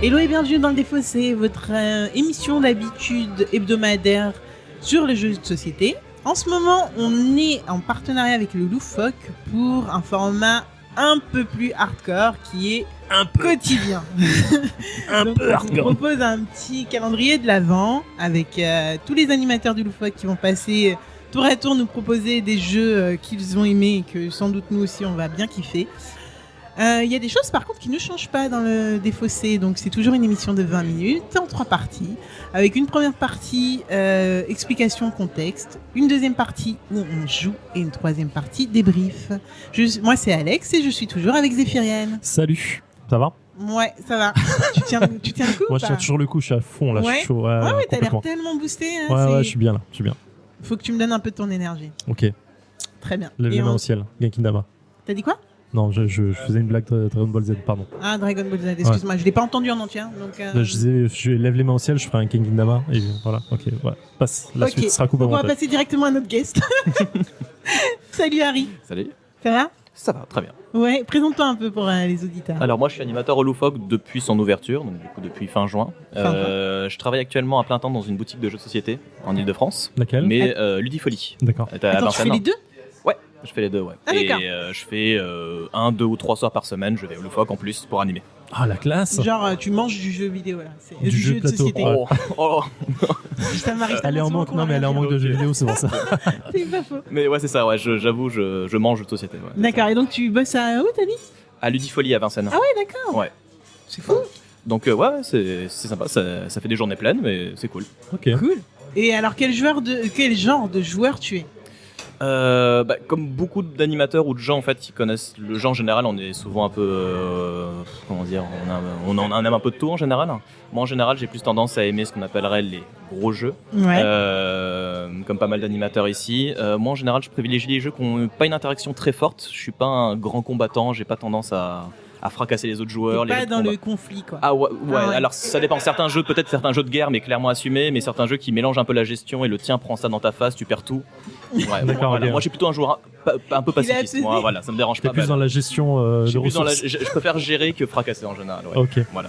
Hello et bienvenue dans le Défaussé, votre émission d'habitude hebdomadaire sur les jeux de société. En ce moment, on est en partenariat avec le Loufoque pour un format un peu plus hardcore qui est quotidien. Donc, on propose un petit calendrier de l'Avent avec tous les animateurs du Loufoque qui vont passer tour à tour nous proposer des jeux qu'ils ont aimés et que sans doute nous aussi on va bien kiffer. Il y a des choses par contre qui ne changent pas dans le Défaussé, donc c'est toujours une émission de 20 minutes en 3 parties, avec une première partie explication contexte, une deuxième partie où on joue et une troisième partie débrief. Moi c'est Alex et je suis toujours avec Zéphirienne. Salut, ça va ? Ouais, ça va. tu tiens le coup? Moi je tiens toujours le coup, je suis à fond là, je suis chaud. Ouais, t'as l'air tellement boosté. Hein, ouais, je suis bien là, Faut que tu me donnes un peu de ton énergie. Ok. Très bien. Lève les mains au ciel, Genkin Dama. T'as dit quoi? Non, je faisais une blague de Dragon Ball Z, pardon. Ah, Dragon Ball Z, excuse-moi, je l'ai pas entendu en entier. Donc, je disais, je lève les mains au ciel, je ferai un Genkin Dama, et voilà, ok, voilà. Passe, la suite sera coupée. On va passer directement à notre guest. Salut Harry. Salut. Ça va? Ça va, très bien. Ouais, présente-toi un peu pour les auditeurs. Alors moi je suis animateur au Loufoque depuis son ouverture, donc du coup depuis fin juin. Je travaille actuellement à plein temps dans une boutique de jeux de société en Ile-de-France. Laquelle? Mais Ludifolie. D'accord. Attends, tu fais les deux? Ouais, je fais les deux, ouais. Ah, et d'accord. je fais 1, 2 ou 3 soirs par semaine, je vais au Loufoque en plus pour animer. Ah, la classe. Genre, tu manges du jeu vidéo, là. C'est Du jeu de plateau. société. Ouais. Oh. Elle est en manque, non mais elle est en manque de jeux vidéo, c'est pour ça. C'est pas faux. Mais ouais, c'est ça, ouais, j'avoue, je mange jeux de société. Ouais, D'accord, et donc tu bosses à où, t'as dit? à Ludifolie à Vincennes. Ah ouais, d'accord. Ouais. C'est fou. Donc ouais, c'est sympa, ça fait des journées pleines, mais c'est cool. Ok. Cool. Et alors, quel genre de joueur tu es? Comme beaucoup d'animateurs ou de gens en fait qui connaissent le jeu en général, on est souvent un peu comment dire, on en aime un peu de tout en général. Moi en général j'ai plus tendance à aimer ce qu'on appellerait les gros jeux, Ouais. comme pas mal d'animateurs ici. Moi en général je privilégie les jeux qui n'ont pas une interaction très forte. Je suis pas un grand combattant, j'ai pas tendance à fracasser les autres joueurs. T'es pas dans le conflit, quoi. Ah ouais, Ah ouais. Alors ça dépend. Certains jeux, peut-être certains jeux de guerre, mais clairement assumés, mais certains jeux qui mélangent un peu la gestion et le tien prend ça dans ta face, tu perds tout. Ouais, D'accord, voilà. ok. Moi je suis plutôt un joueur un peu pacifiste. apaisé. Moi, voilà, ça me dérange T'es pas. plus dans la gestion je de suis plus dans ressources. je préfère gérer que fracasser en général. Ouais. Ok. Voilà.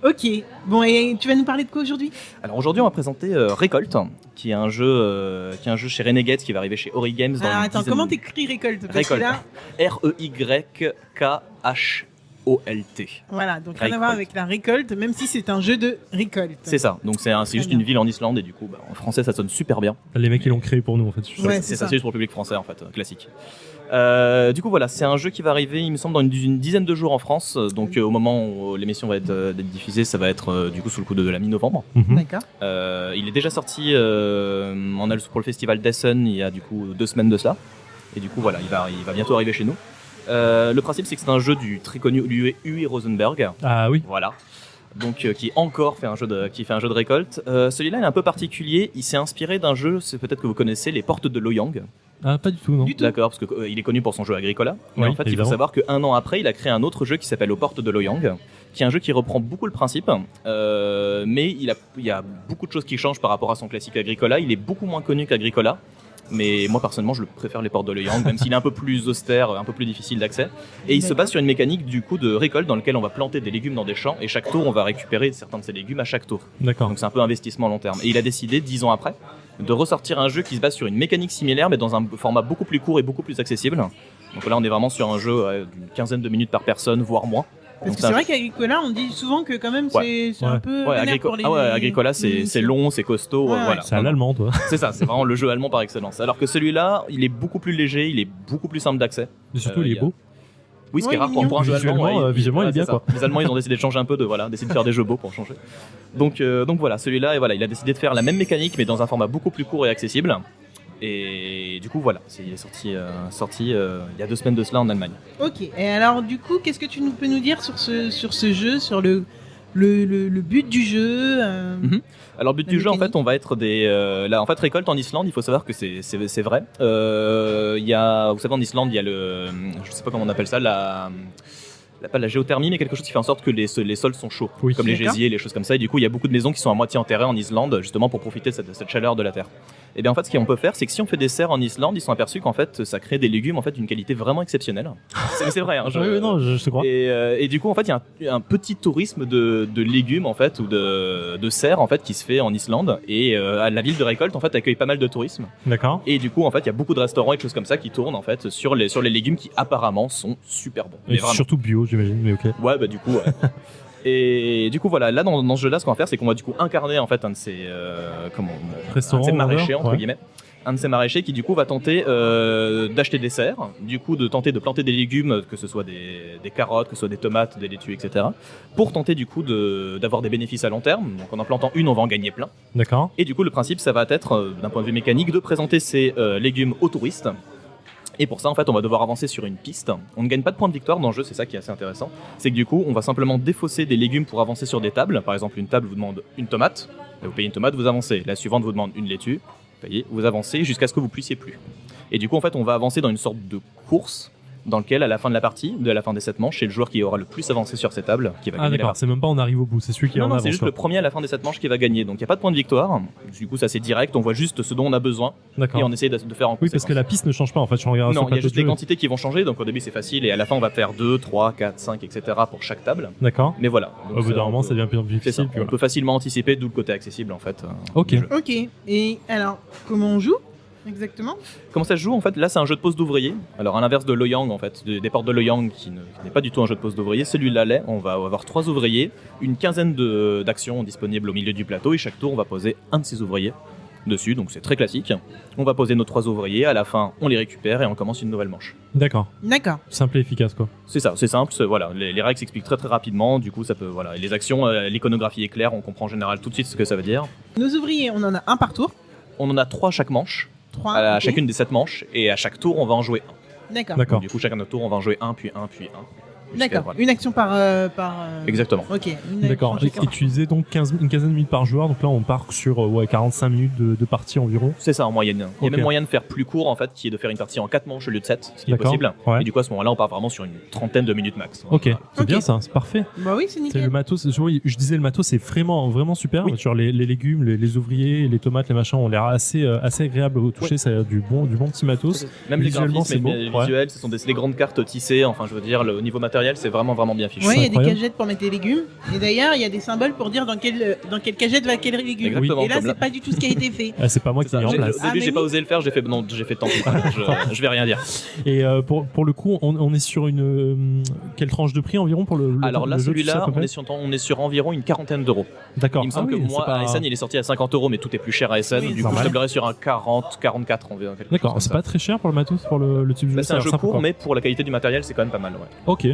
Ok. Bon, et tu vas nous parler de quoi aujourd'hui? Alors aujourd'hui on va présenter Récolte, qui est un jeu chez Renegade qui va arriver chez Ori Games dans Alors une attends, dizaine comment de- t'écris récolte? Parce que Récolte. là, REYKHOLT. voilà, donc rien à Récolte. voir avec la récolte, même si c'est un jeu de récolte. C'est ça. Donc c'est juste bien. une ville en Islande et du coup en français ça sonne super bien. Les mecs ils l'ont créé pour nous en fait. Ouais, c'est ça. juste pour le public français en fait, classique. Du coup voilà, c'est un jeu qui va arriver, il me semble, dans une dizaine de jours en France. Donc au moment où l'émission va être diffusée, ça va être du coup sous le coup de la mi-novembre. Mhm. D'accord. Il est déjà sorti pour le festival d'Essen il y a du coup 2 semaines de cela. Et du coup voilà, il va bientôt arriver chez nous. Le principe c'est que c'est un jeu du très connu Uwe Rosenberg. Ah oui. Voilà. Donc qui encore fait un jeu de récolte. Celui-là il est un peu particulier. Il s'est inspiré d'un jeu, c'est peut-être que vous connaissez, les Portes de Loyang. Ah pas du tout non. Du tout. D'accord, parce que il est connu pour son jeu Agricola. Mais Oui, en fait, il évidemment. faut savoir qu'un an après, il a créé un autre jeu qui s'appelle Aux Portes de Loyang, qui est un jeu qui reprend beaucoup le principe, mais il y a beaucoup de choses qui changent par rapport à son classique Agricola. Il est beaucoup moins connu qu'Agricola. Mais moi personnellement je préfère les Portes de Loyang, même s'il est un peu plus austère, un peu plus difficile d'accès. Et il se base sur une mécanique du coup de récolte dans lequel on va planter des légumes dans des champs et chaque tour on va récupérer certains de ces légumes à chaque tour. D'accord. Donc c'est un peu investissement long terme. Et il a décidé 10 ans après de ressortir un jeu qui se base sur une mécanique similaire mais dans un format beaucoup plus court et beaucoup plus accessible. Donc là on est vraiment sur un jeu d'une quinzaine de minutes par personne, voire moins. Parce Donc que c'est vrai qu'Agricola, on dit souvent que quand même c'est un peu vénère pour les... Agricola c'est long, c'est costaud, Ouais, voilà. C'est à l'allemand toi. C'est ça, c'est vraiment le jeu allemand par excellence. Alors que celui-là, il est beaucoup plus léger, il est beaucoup plus simple d'accès. Mais surtout il il y est a- beau. Oui, ce qui Ouais, est rare mignon. pour un jeu allemand. Visuellement, il est bien, c'est ça. quoi. Les Allemands, ils ont décidé de changer un peu, d'essayer de faire des jeux beaux pour changer. Donc voilà, celui-là, et voilà, il a décidé de faire la même mécanique, mais dans un format beaucoup plus court et accessible. Et du coup, voilà, il est sorti il y a 2 semaines de cela en Allemagne. Ok, et alors du coup, qu'est-ce que tu peux nous dire sur ce jeu, sur le but du jeu Alors, but La du jeu, en mécanique. fait, on va être en fait, récolte en Islande, il faut savoir que c'est vrai. Il y a, vous savez, en Islande, il y a je sais pas comment on appelle ça, pas la géothermie, mais quelque chose qui fait en sorte que les sols sont chauds, Oui. comme les D'accord. gésiers, les choses comme ça. Et du coup, il y a beaucoup de maisons qui sont à moitié enterrées en Islande, justement pour profiter de cette chaleur de la terre. Et bien en fait, ce qu'on peut faire, c'est que si on fait des serres en Islande, ils sont aperçus qu'en fait, ça crée des légumes en fait d'une qualité vraiment exceptionnelle. C'est vrai. Hein, Oui, non, je te crois. Et du coup, en fait, il y a un petit tourisme de légumes en fait ou de serres en fait qui se fait en Islande. Et la ville de Récolte en fait accueille pas mal de tourisme. D'accord. Et du coup, en fait, il y a beaucoup de restaurants et de choses comme ça qui tournent en fait sur les légumes qui apparemment sont super bons. Et surtout bio, j'imagine, mais ok. Ouais, bah du coup. Ouais. Et du coup voilà, là dans ce jeu-là, ce qu'on va faire, c'est qu'on va du coup incarner en fait un de ces Restaurants, un de ces maraîchers entre ouais. guillemets, un de ces maraîchers qui du coup va tenter d'acheter des serres, du coup de tenter de planter des légumes, que ce soit des carottes, que ce soit des tomates, des laitues, etc. Pour tenter du coup d'avoir des bénéfices à long terme. Donc en plantant une, on va en gagner plein. D'accord. Et du coup le principe, ça va être d'un point de vue mécanique de présenter ces légumes aux touristes. Et pour ça, en fait, on va devoir avancer sur une piste. On ne gagne pas de points de victoire dans le jeu, c'est ça qui est assez intéressant. C'est que du coup, on va simplement défausser des légumes pour avancer sur des tables. Par exemple, une table vous demande une tomate, et vous payez une tomate, vous avancez. La suivante vous demande une laitue, vous payez, vous avancez jusqu'à ce que vous puissiez plus. Et du coup, en fait, on va avancer dans une sorte de course dans lequel, à la fin de la partie, de la fin des 7 manches, c'est le joueur qui aura le plus avancé sur ces tables qui va gagner. Ah d'accord, c'est même pas on arrive au bout, c'est celui qui est en non, avance. c'est juste le premier à la fin des 7 manches qui va gagner. Donc il n'y a pas de point de victoire. Du coup, ça c'est direct, on voit juste ce dont on a besoin. D'accord. Et on essaie de faire en conséquence. Oui, parce que la piste ne change pas en fait. Je regarde non, il y a juste les quantités qui vont changer. Donc au début c'est facile et à la fin on va faire 2, 3, 4, 5, etc. pour chaque table. D'accord. Mais voilà. Au bout d'un moment, ça devient plus difficile. On peut facilement anticiper, d'où le côté accessible en fait. Ok. Ok. Et alors, comment on joue exactement? Comment ça se joue en fait? Là c'est un jeu de pose d'ouvrier. Alors à l'inverse de Loyang en fait, des portes de Loyang qui n'est pas du tout un jeu de pose d'ouvrier, celui-là l'est. On va avoir 3 ouvriers, une quinzaine d'actions disponibles au milieu du plateau et chaque tour on va poser un de ces ouvriers dessus, donc c'est très classique. On va poser nos 3 ouvriers, à la fin on les récupère et on commence une nouvelle manche. D'accord. Simple et efficace quoi. C'est ça, c'est simple, voilà. Les règles s'expliquent très très rapidement, du coup ça peut, voilà. Et les actions, l'iconographie est claire, on comprend en général tout de suite ce que ça veut dire. Nos ouvriers, on en a un par tour. On en a 3 à chaque manche. 3, à okay. chacune des 7 manches, et à chaque tour on va en jouer un. D'accord. Donc, du coup chacun de nos tours on va en jouer un, puis un, puis un. D'accord, voilà. Une action par... Exactement. Ok. D'accord, et tu disais donc une quinzaine de minutes par joueur, donc là on part sur 45 minutes de partie environ. C'est ça en moyenne. Il y a Ok. même moyen de faire plus court en fait, qui est de faire une partie en 4 manches au lieu de 7, ce qui est D'accord. possible. Ouais. Et du coup à ce moment-là on part vraiment sur une trentaine de minutes max. Ok, c'est Ok. bien ça, c'est parfait. Bah oui, c'est C'est nickel. le matos, je disais le matos c'est vraiment super. Oui. Sur les légumes, les ouvriers, les tomates, les machins ont l'air assez agréables au toucher, ça a du bon petit matos. Même les Visuellement, graphismes, c'est beau. les Ouais. visuels, ce sont des grandes cartes tissées. Enfin, je veux dire, au niveau matériel, c'est vraiment bien fichu. Oui, il y a des incroyable. cagettes pour mettre les légumes. Et d'ailleurs, il y a des symboles pour dire dans quelle cagette va quel légume. Exactement, Et là, comme là. c'est pas du tout ce qui a été fait. Ah, c'est pas moi qui C'est l'ai ça. en Au place. début, mais j'ai pas oui. osé le faire. J'ai fait tant pis. Je vais rien dire. Et pour le coup, on est sur une quelle tranche de prix environ pour le Alors là, le jeu, tu sais à celui-là, peu près on est sur environ une quarantaine d'euros. D'accord. Il me semble Ah oui, que moi, c'est pas- à SN, il est sorti à 50 euros, mais tout est plus cher à SN. Oui, Du coup, normal. je tablerais sur un 40, 44 environ. quelque chose D'accord, comme c'est ça. pas très cher pour le matos, pour le type de jeu. Bah, c'est ça a un l'air jeu sympa, court, quoi. mais pour la qualité du matériel, c'est quand même pas mal. Ouais. Ok.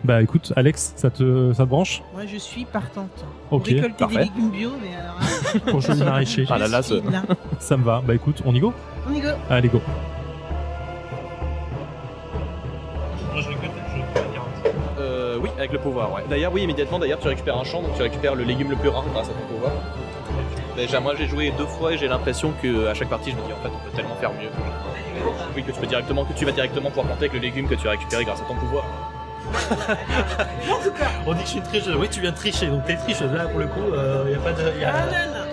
Bah écoute, Alex, ça te branche? Moi, je suis partante. Ok, Récolter parfait. des légumes bio, mais alors... Pour jouer le maraîcher. Ah là là, je suis là. Ça me va. Bah écoute, on y go? On y go. Allez, go. Oui, avec le pouvoir, ouais. D'ailleurs, oui, immédiatement, tu récupères un champ, donc tu récupères le légume le plus rare grâce à ton pouvoir. Déjà, moi, j'ai joué 2 fois et j'ai l'impression que à chaque partie, je me dis en fait, on peut tellement faire mieux. Oui, que tu vas directement pouvoir planter avec le légume que tu as récupéré grâce à ton pouvoir. On dit que je suis tricheuse. Oui, tu viens de tricher, donc t'es tricheuse. Là, pour le coup, y a pas de. Ah,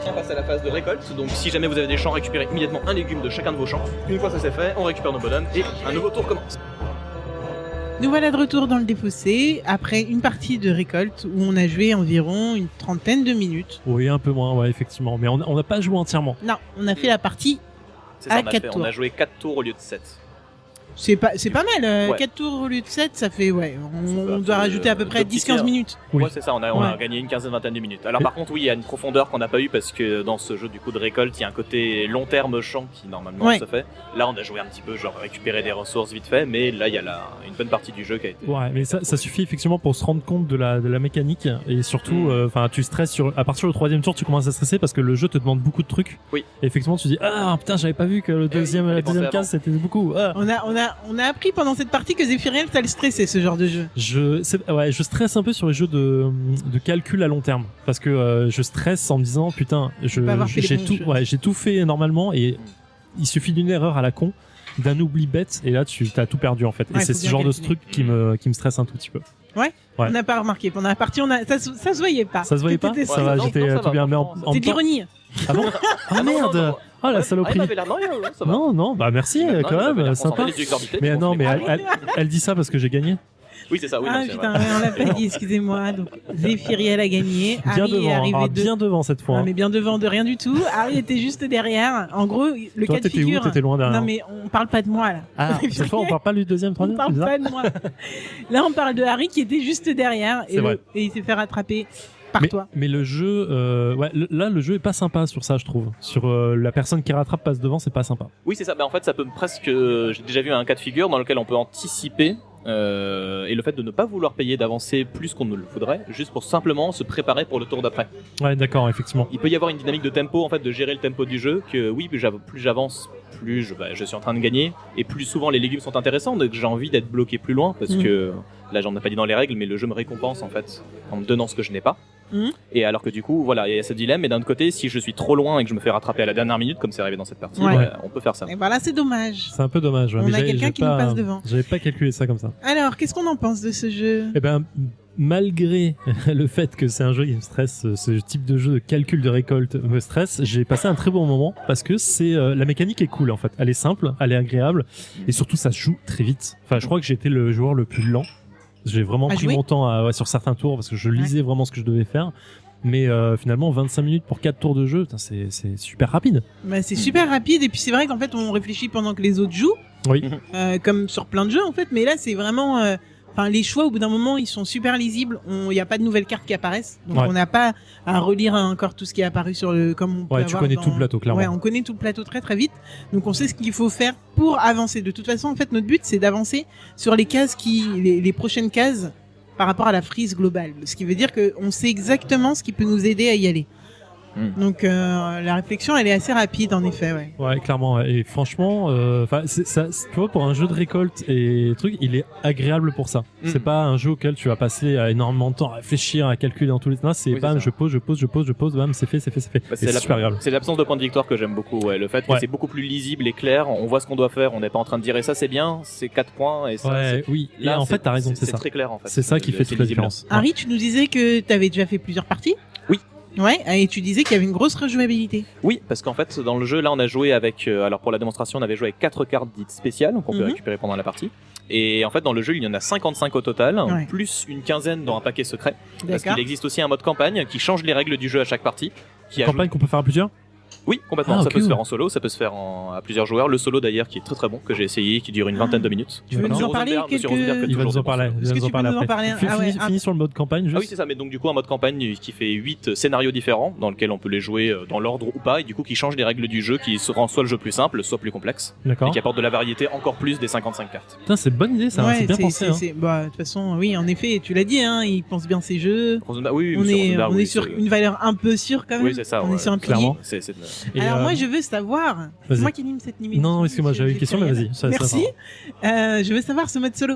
non, On passe à la phase de récolte, donc si jamais vous avez des champs, récupérez immédiatement un légume de chacun de vos champs. Une fois ça c'est fait, on récupère nos bonhommes et un nouveau tour commence. Nous voilà de retour dans le défaussé après une partie de récolte où on a joué environ une trentaine de minutes. Oui, un peu moins, ouais, effectivement. Mais on n'a pas joué entièrement. Non, on a fait la partie. C'est ça, À on a, 4 fait, tours. on a joué 4 tours au lieu de 7. C'est pas mal. Ouais. 4 tours au lieu de 7, ça fait, ouais. On Ça doit fait, rajouter à peu près deux petits 10-15 tiers. minutes. Oui. Ouais, c'est ça, on a Ouais. gagné une quinzaine, vingtaine de minutes. Alors par contre, oui, il y a une profondeur qu'on n'a pas eu parce que dans ce jeu du coup de récolte, il y a un côté long terme champ qui normalement Ouais. se fait. Là, on a joué un petit peu, genre récupérer des ressources vite fait, mais là, il y a une bonne partie du jeu qui a été. Ouais, mais ça suffit effectivement pour se rendre compte de la mécanique et surtout, enfin, tu stresses à partir du 3e tour, tu commences à stresser parce que le jeu te demande beaucoup de trucs. Oui. Et effectivement, tu dis ah putain, j'avais pas vu que la deuxième fallait penser case c'était beaucoup. Ah. On a appris pendant cette partie que Zéphiriel, ça le stressait ce genre de jeu. Je stresse un peu sur les jeux de calcul à long terme parce que je stresse en me disant putain, pas avoir fait les j'ai bons tout, jeux. j'ai tout fait normalement et il suffit d'une erreur à la con, d'un oubli bête et là tu t'as tout perdu en fait. Ouais, et c'est faut ce bien genre de calculer. truc qui me stresse un tout petit peu. Ouais. On n'a pas remarqué. Pendant la partie, ça se voyait pas. Ça se voyait pas? T'étais Ça va, non, j'étais non, ça tout va, bien, mais en franchement, même C'est de temps. l'ironie. Ah bon? Ah non, merde! non, non. Ah, la Ah, saloperie. il m'avait l'air, non, ça va. Non, bah merci, Non, il quand m'avait même, l'air sympa. concentré, les yeux exorbités, Mais je non, pense, mais elle dit ça parce que j'ai gagné. Oui, c'est ça, oui, Ah non, c'est putain, vrai. ouais, on l'a pas dit, excusez-moi. Donc, Zéphiriel a gagné. Bien Harry est devant, arrivé bien devant cette fois. Non, mais bien devant de rien du tout. Harry était juste derrière. En gros, le Toi, cas de t'étais où? figure. T'étais loin derrière. Non, mais on parle pas de moi là. Ah, cette fois, on parle pas du deuxième, On troisième, parle c'est ça pas de moi. Là, on parle de Harry qui était juste derrière C'est vrai. et il s'est fait rattraper par toi. Mais le jeu, là, le jeu est pas sympa sur ça, je trouve. Sur la personne qui rattrape passe devant, c'est pas sympa. Oui, c'est ça. En fait, ça peut presque. J'ai déjà vu un cas de figure dans lequel on peut anticiper. Et le fait de ne pas vouloir payer d'avancer plus qu'on ne le voudrait, juste pour simplement se préparer pour le tour d'après. Ouais, d'accord, effectivement. Il peut y avoir une dynamique de tempo, en fait, de gérer le tempo du jeu, que oui, plus j'avance, plus je suis en train de gagner, et plus souvent les légumes sont intéressants, donc j'ai envie d'être bloqué plus loin, parce que là j'en ai pas dit dans les règles, mais le jeu me récompense en fait, en me donnant ce que je n'ai pas. Et alors que du coup, voilà, il y a ce dilemme, et d'un autre côté, si je suis trop loin et que je me fais rattraper à la dernière minute, comme c'est arrivé dans cette partie, Ouais. on peut faire ça. Et voilà, c'est dommage. C'est un peu dommage. Ouais, On mais a j'ai quelqu'un qui nous passe devant. J'avais pas calculé ça comme ça. Alors, qu'est-ce qu'on en pense de ce jeu? Eh ben, malgré le fait que c'est un jeu qui me stresse, ce type de jeu de calcul de récolte me stresse, j'ai passé un très bon moment parce que c'est la mécanique est cool en fait. Elle est simple, elle est agréable et surtout ça se joue très vite. Enfin, je crois que j'étais le joueur le plus lent. J'ai vraiment À pris jouer mon temps sur certains tours parce que je lisais vraiment ce que je devais faire. Mais finalement 25 minutes pour 4 tours de jeu, putain, c'est super rapide. Bah, c'est super rapide et puis c'est vrai qu'en fait on réfléchit pendant que les autres jouent, Oui. comme sur plein de jeux en fait, mais là c'est vraiment, enfin les choix au bout d'un moment ils sont super lisibles, il n'y a pas de nouvelles cartes qui apparaissent, donc Ouais. on n'a pas à relire encore tout ce qui est apparu sur le, comme on peut Ouais, tu avoir connais dans- tout le plateau clairement. Ouais, on connaît tout le plateau très très vite, donc on sait ce qu'il faut faire pour avancer. De toute façon en fait notre but c'est d'avancer sur les cases les prochaines cases par rapport à la frise globale, ce qui veut dire que on sait exactement ce qui peut nous aider à y aller. Donc la réflexion elle est assez rapide en effet, ouais. Ouais, clairement. Ouais. Et franchement, enfin, tu vois, pour un jeu de récolte et truc, il est agréable pour ça. C'est pas un jeu auquel tu vas passer énormément de temps à réfléchir, à calculer dans tous les sens. C'est Oui, bam, c'est ça. je pose, bam, c'est fait. Bah, Et c'est super agréable. C'est l'absence de point de victoire que j'aime beaucoup. Ouais. Le fait que Ouais. c'est beaucoup plus lisible et clair. On voit ce qu'on doit faire. On n'est pas en train de dire et ça c'est bien, c'est 4 points et ça. Ouais, oui. Là, Et en fait, t'as raison, c'est ça. C'est très clair en fait. C'est ça qui fait toute la lisible. différence. Harry, tu nous disais que tu avais déjà fait plusieurs parties? Oui. Ouais, et tu disais qu'il y avait une grosse rejouabilité. Oui, parce qu'en fait, dans le jeu, là, on a joué avec. Alors, pour la démonstration, on avait joué avec 4 cartes dites spéciales qu'on peut récupérer pendant la partie. Et en fait, dans le jeu, il y en a 55 au total, Ouais. plus une quinzaine dans un paquet secret. Parce D'accord. qu'il existe aussi un mode campagne qui change les règles du jeu à chaque partie. Qui ajoute- Campagne qu'on peut faire à plusieurs. Oui, complètement. Ah, Ça ok, peut se ouais. faire en solo, ça peut se faire à plusieurs joueurs. Le solo d'ailleurs, qui est très très bon, que j'ai essayé, qui dure une vingtaine de minutes. Tu veux nous Monsieur en parler Rosenberg- Monsieur quelques- Rosenberg fait Il va toujours nous en des parler. bons Il Est-ce va que nous en tu peux parler nous en après. parler Ah ouais, Finis sur le mode campagne juste. Ah oui, c'est ça, mais donc du coup un mode campagne qui fait 8 scénarios différents dans lesquels on peut les jouer dans l'ordre ou pas, et du coup qui change les règles du jeu, qui rend soit le jeu plus simple, soit plus complexe, et D'accord. qui apporte de la variété encore plus des 55 cartes. Putain, c'est bonne idée ça. Ouais, C'est bien pensé. Hein. Bah, de toute façon, oui, en effet, tu l'as dit, hein, il pense bien ses jeux. Rosenberg- oui, On Monsieur est, Rosenberg, on oui, est sur c'est- une valeur un peu sûre quand même. Oui, c'est ça. On ouais, est sur un pilier. clairement. C'est- Et, Alors moi, je veux savoir. C'est vas-y. moi qui anime cette émission. Non, excuse-moi, j'avais une question, mais vas-y. Merci. Je veux savoir ce mode solo.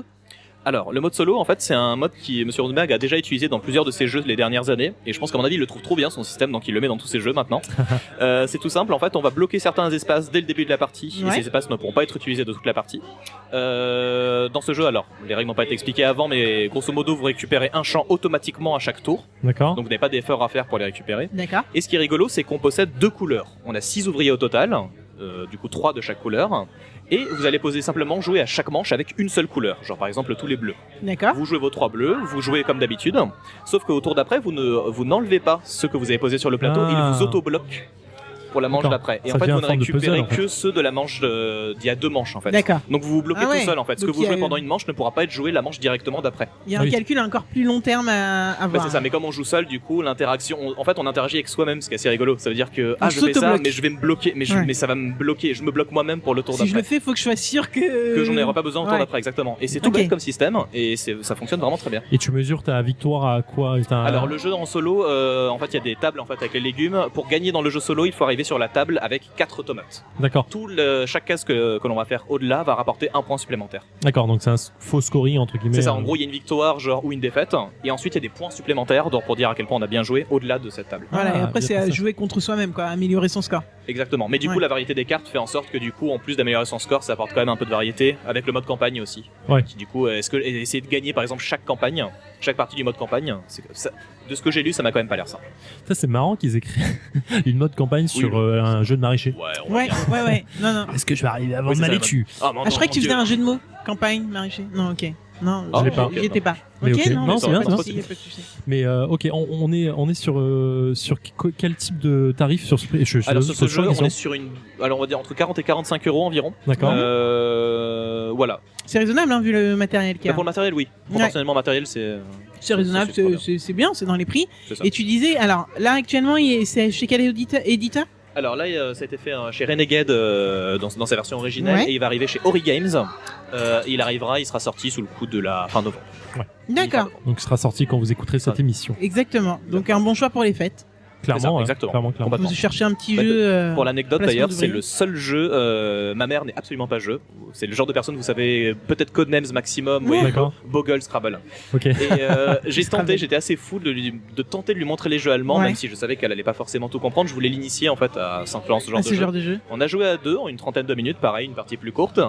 Alors, le mode solo, en fait, c'est un mode qui Monsieur Rosenberg a déjà utilisé dans plusieurs de ses jeux les dernières années, et je pense qu'à mon avis, il le trouve trop bien son système, donc il le met dans tous ses jeux maintenant. C'est tout simple, en fait, on va bloquer certains espaces dès le début de la partie, Ouais. et ces espaces ne pourront pas être utilisés de toute la partie. Dans ce jeu, alors, les règles n'ont pas été expliquées avant, mais grosso modo, vous récupérez un champ automatiquement à chaque tour, D'accord. donc vous n'avez pas d'effort à faire pour les récupérer. D'accord. Et ce qui est rigolo, c'est qu'on possède 2 couleurs. On a 6 ouvriers au total, du coup 3 de chaque couleur. Et vous allez simplement jouer à chaque manche avec une seule couleur, genre par exemple tous les bleus. D'accord. Vous jouez vos 3 bleus, vous jouez comme d'habitude, sauf qu'au tour d'après, vous n'enlevez pas ceux que vous avez posés sur le plateau, Ah. il vous auto-bloque pour la manche D'accord. d'après. Et Ça en fait, devient vous une ne forme de récupérez puzzle, en fait. que ceux de la manche d'il y a 2 manches en fait. D'accord. Donc vous vous bloquez Ah ouais. tout seul en fait. Ce Donc que vous il y a- jouez pendant une manche ne pourra pas être joué la manche directement d'après. Il y a Ah un oui. calcul encore plus long terme à Ouais, voir. c'est ça, mais comme on joue seul, du coup, l'interaction, en fait, on interagit avec soi-même, ce qui est assez rigolo. Ça veut dire que, On je fais ça, s'auto-bloque. mais je vais me bloquer, Ouais. mais ça va me bloquer, je me bloque moi-même pour le tour Si je le d'après. fais, faut que je sois sûr que. Que j'en ai pas besoin au tour Ouais. d'après, exactement. Et c'est tout Ok. bête comme système, et ça fonctionne vraiment très bien. Et tu mesures ta victoire à quoi? Alors le jeu en solo, en fait il y a des tables en fait avec les légumes. Pour gagner dans le jeu solo, il faut arriver sur la table avec 4 tomates. D'accord. Chaque case que l'on va faire au-delà va rapporter un point supplémentaire. D'accord. Donc c'est un faux scoring entre guillemets. C'est ça, en gros il y a une victoire genre ou une défaite, et ensuite il y a des points supplémentaires donc, pour dire à quel point on a bien joué au-delà de cette table. Voilà, et Ah, après, bien c'est à pensé. jouer contre soi-même, quoi, améliorer son score. Exactement, mais du coup Ouais. la variété des cartes fait en sorte que du coup en plus d'améliorer son score, ça apporte quand même un peu de variété avec le mode campagne aussi. Ouais. Qui du coup essayer de gagner par exemple chaque campagne, chaque partie du mode campagne, de ce que j'ai lu, ça m'a quand même pas l'air simple. Ça, c'est marrant qu'ils aient créé une mode campagne sur un jeu de maraîcher. Ouais. Non. Est-ce que je vais arriver avant Oui, de c'est m'aller ça, dessus? Ah, Je croyais que tu faisais un jeu de mots. Campagne, maraîcher. Non, ok. Non, Ah, je l'ai pas. j'y étais pas. Mais ok. Non, Non, c'est bien, pas c'est de bien. souci, y a pas de souci. Mais ok, on est sur quel type de tarif sur ce prix? Alors sur ce pose jeu, la on question. est sur on va dire entre 40 et 45 euros environ. D'accord. Voilà. C'est raisonnable, hein, vu le matériel qu'il y Bah, a. pour le matériel, oui. Proportionnellement matériel, c'est C'est raisonnable, c'est super c'est bien, c'est dans les prix. c'est ça. Et tu disais, alors là actuellement, c'est chez quel éditeur? Alors là, ça a été fait chez Renegade dans sa version originale Ouais. et il va arriver chez Ori Games. Il sera sorti sous le coup de la fin novembre. D'accord, Donc, il sera sorti quand vous écouterez cette émission. exactement. Donc un bon choix pour les fêtes. Clairement, exactement. clairement. Complètement. Vous cherchez un petit Bah, jeu. Pour l'anecdote placement d'ailleurs, de c'est bruit. le seul jeu. Ma mère n'est absolument pas jeu. C'est le genre de personne, vous savez, peut-être Codenames maximum, Ouais. ou D'accord. Boggle, Scrabble. Ok. Et j'ai Scrabble. tenté, j'étais assez fou de tenter de lui montrer les jeux allemands, Ouais. même si je savais qu'elle allait pas forcément tout comprendre. Je voulais l'initier en fait à simplement ce genre à de ce jeu. genre de jeu. On a joué à deux en une trentaine de minutes, pareil, une partie plus courte.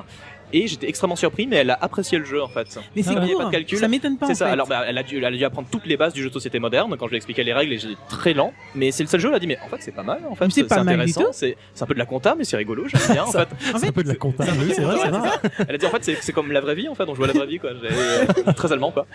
Et j'étais extrêmement surpris, mais elle a apprécié le jeu en fait. Mais c'est il y avait court, pas de calcul. ça m'étonne pas. C'est en ça, fait. alors elle a dû apprendre toutes les bases du jeu de société moderne quand je lui ai expliqué les règles et j'étais très lent. Mais c'est le seul jeu, elle a dit, mais en fait c'est pas mal, en fait, Mais c'est pas mal du intéressant, tout. c'est un peu de la compta, mais c'est rigolo, j'aime bien en fait. En C'est fait, un peu de la compta. Oui, c'est vrai, c'est vrai. Elle a dit en fait c'est comme la vraie vie en fait, on joue à la vraie vie quoi. Très allemand quoi.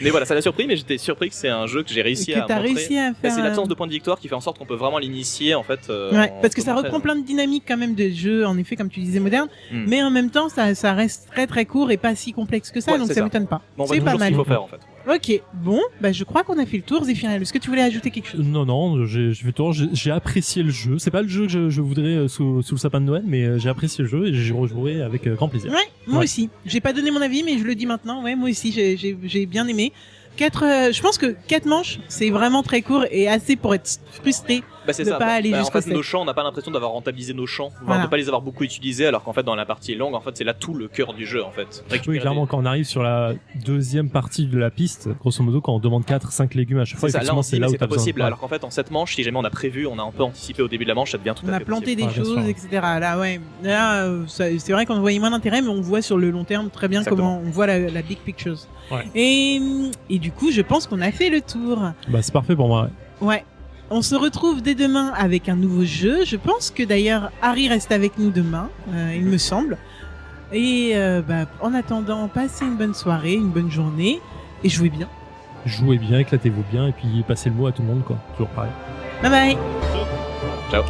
Mais voilà, ça l'a surpris, mais j'étais surpris que c'est un jeu que j'ai réussi que à t'as montrer. réussi à Bah, faire. c'est l'absence de points de victoire qui fait en sorte qu'on peut vraiment l'initier en fait. Ouais, parce que ça comment reprend faire. plein de dynamiques quand même de jeux, en effet, comme tu disais, modernes, Hmm. mais en même temps, ça reste très très court et pas si complexe que ça, Ouais, donc c'est ça ça. m'étonne pas. Bon, on va C'est toujours pas ce mal. qu'il faut faire en fait. Ok, bon, bah je crois qu'on a fait le tour, Zéphirel. Est-ce que tu voulais ajouter quelque chose? Non, je fais tour. J'ai apprécié le jeu. C'est pas le jeu que je voudrais sous le sapin de Noël, mais j'ai apprécié le jeu et j'ai rejoué avec grand plaisir. Ouais, moi Ouais. aussi. J'ai pas donné mon avis, mais je le dis maintenant. Ouais, moi aussi, j'ai bien aimé. Je pense que 4 manches, c'est vraiment très court et assez pour être frustré. Bah c'est De ça. pas aller en jusqu'au fait, nos sept. champs, on n'a pas l'impression d'avoir rentabilisé nos champs, voire Voilà. de pas les avoir beaucoup utilisés, alors qu'en fait, dans la partie longue, en fait, c'est là tout le cœur du jeu, en fait. Oui, Récupérer clairement, quand on arrive sur la deuxième partie de la piste, grosso modo, quand on demande 4-5 légumes à chaque fois, c'est ça, là, effectivement, on c'est se dit, là mais où c'est t'as pas besoin. possible. Ouais. Alors qu'en fait, en cette manche, si jamais on a prévu, on a un peu anticipé au début de la manche, ça devient tout On à a fait planté possible. des Ouais, bien choses, sûr. etc. Là, ouais. Là, c'est vrai qu'on voyait moins d'intérêt, mais on voit sur le long terme très bien Exactement. comment on voit la big pictures. Ouais. Et du coup, je pense qu'on a fait le tour. Bah, c'est parfait pour moi. Ouais. On se retrouve dès demain avec un nouveau jeu. Je pense que d'ailleurs Harry reste avec nous demain, il me semble. Et bah, en attendant, passez une bonne soirée, une bonne journée et jouez bien. Jouez bien, éclatez-vous bien, et puis passez le mot à tout le monde, quoi. Toujours pareil. Bye bye. Ciao.